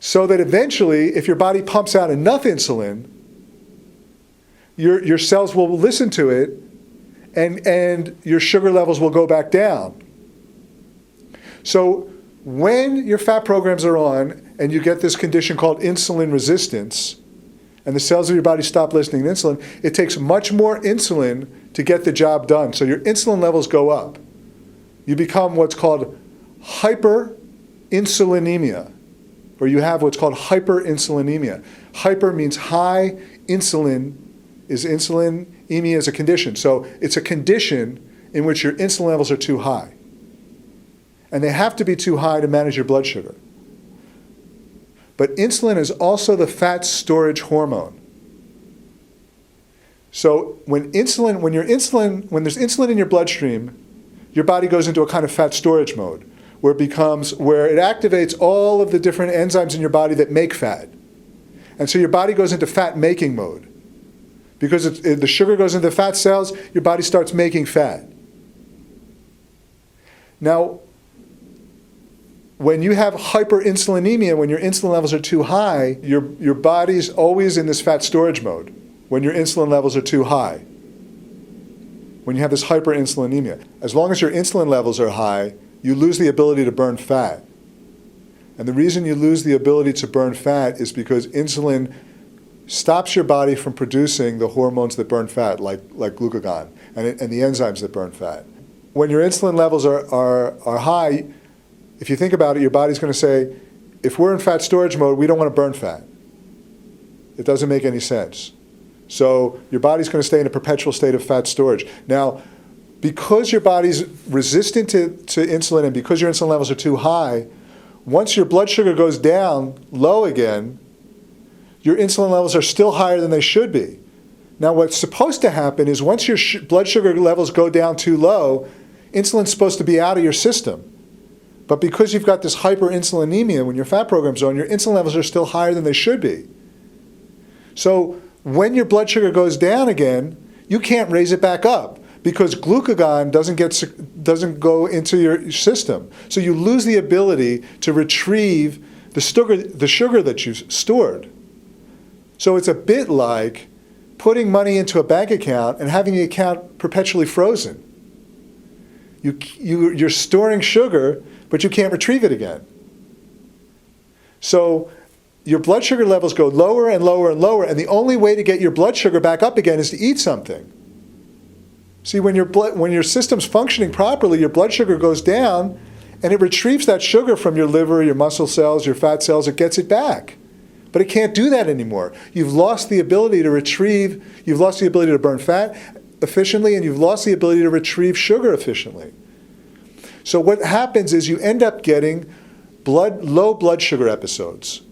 so that eventually, if your body pumps out enough insulin, your cells will listen to it, and your sugar levels will go back down. So when your fat programs are on and you get this condition called insulin resistance, and the cells of your body stop listening to insulin, it takes much more insulin to get the job done. So your insulin levels go up. You become what's called hyperinsulinemia, or you have what's called hyperinsulinemia. Hyper means high, insulin is insulin, emia is a condition. So it's a condition in which your insulin levels are too high. And they have to be too high to manage your blood sugar. But insulin is also the fat storage hormone. So when there's insulin in your bloodstream, your body goes into a kind of fat storage mode, where it activates all of the different enzymes in your body that make fat. And so your body goes into fat making mode. Because the sugar goes into the fat cells, your body starts making fat. Now, when you have hyperinsulinemia, when your insulin levels are too high, your body's always in this fat storage mode when your insulin levels are too high. When you have this hyperinsulinemia. As long as your insulin levels are high, you lose the ability to burn fat. And the reason you lose the ability to burn fat is because insulin stops your body from producing the hormones that burn fat, like glucagon, and the enzymes that burn fat. When your insulin levels are high, if you think about it, your body's going to say, if we're in fat storage mode, we don't want to burn fat. It doesn't make any sense. So your body's going to stay in a perpetual state of fat storage. Now, because your body's resistant to insulin and because your insulin levels are too high, once your blood sugar goes down low again, your insulin levels are still higher than they should be. Now, what's supposed to happen is once your blood sugar levels go down too low, insulin's supposed to be out of your system. But because you've got this hyperinsulinemia, when your fat program's on, your insulin levels are still higher than they should be. So when your blood sugar goes down again, you can't raise it back up because glucagon doesn't go into your system. So you lose the ability to retrieve the sugar that you've stored. So it's a bit like putting money into a bank account and having the account perpetually frozen. You're storing sugar, but you can't retrieve it again. So your blood sugar levels go lower and lower and lower, and the only way to get your blood sugar back up again is to eat something. See, when your system's functioning properly, your blood sugar goes down, and it retrieves that sugar from your liver, your muscle cells, your fat cells. It gets it back. But it can't do that anymore. You've lost the ability to retrieve, you've lost the ability to burn fat efficiently, and you've lost the ability to retrieve sugar efficiently. So what happens is you end up getting low blood sugar episodes.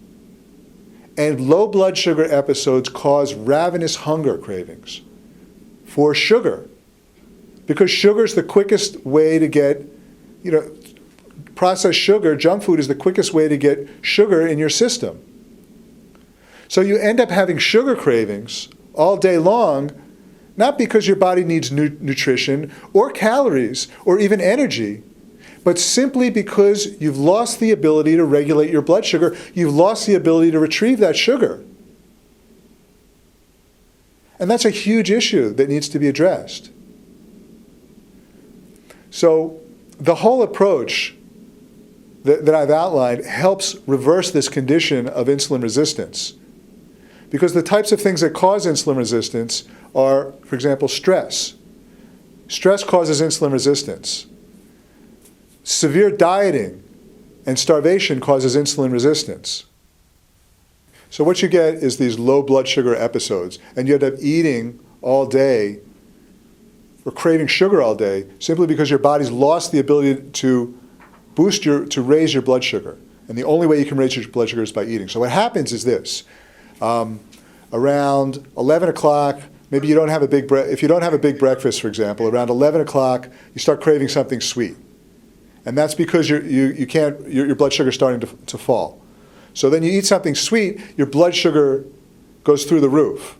And low blood sugar episodes cause ravenous hunger cravings for sugar. Because sugar is the quickest way to get, processed sugar, junk food is the quickest way to get sugar in your system. So you end up having sugar cravings all day long, not because your body needs nutrition or calories or even energy, but simply because you've lost the ability to regulate your blood sugar. You've lost the ability to retrieve that sugar. And that's a huge issue that needs to be addressed. So the whole approach that I've outlined helps reverse this condition of insulin resistance. Because the types of things that cause insulin resistance are, for example, stress. Stress causes insulin resistance. Severe dieting and starvation causes insulin resistance. So what you get is these low blood sugar episodes, and you end up eating all day or craving sugar all day simply because your body's lost the ability to raise your blood sugar. And the only way you can raise your blood sugar is by eating. So what happens is this. Around 11 o'clock, maybe you don't have if you don't have a big breakfast, for example, around 11 o'clock, you start craving something sweet. And that's because your blood sugar is starting to fall. So then you eat something sweet, your blood sugar goes through the roof.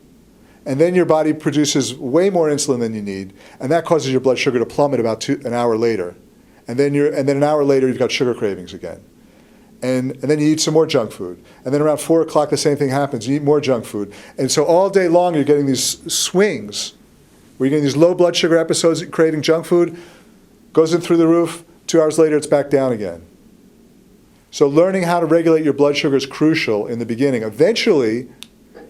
And then your body produces way more insulin than you need, and that causes your blood sugar to plummet about an hour later. And then an hour later, you've got sugar cravings again. And then you eat some more junk food. And then around 4 o'clock, the same thing happens. You eat more junk food. And so all day long, you're getting these swings where you're getting these low blood sugar episodes, craving junk food, goes in through the roof, 2 hours later, it's back down again. So learning how to regulate your blood sugar is crucial in the beginning. Eventually,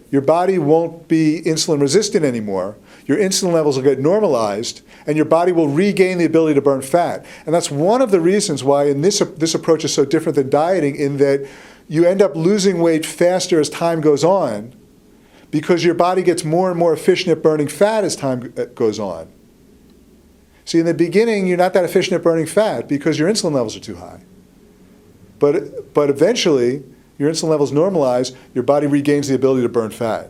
your body won't be insulin resistant anymore. Your insulin levels will get normalized, and your body will regain the ability to burn fat. And that's one of the reasons why in this approach is so different than dieting, in that you end up losing weight faster as time goes on, because your body gets more and more efficient at burning fat as time goes on. See, in the beginning, you're not that efficient at burning fat because your insulin levels are too high. But eventually, your insulin levels normalize, your body regains the ability to burn fat.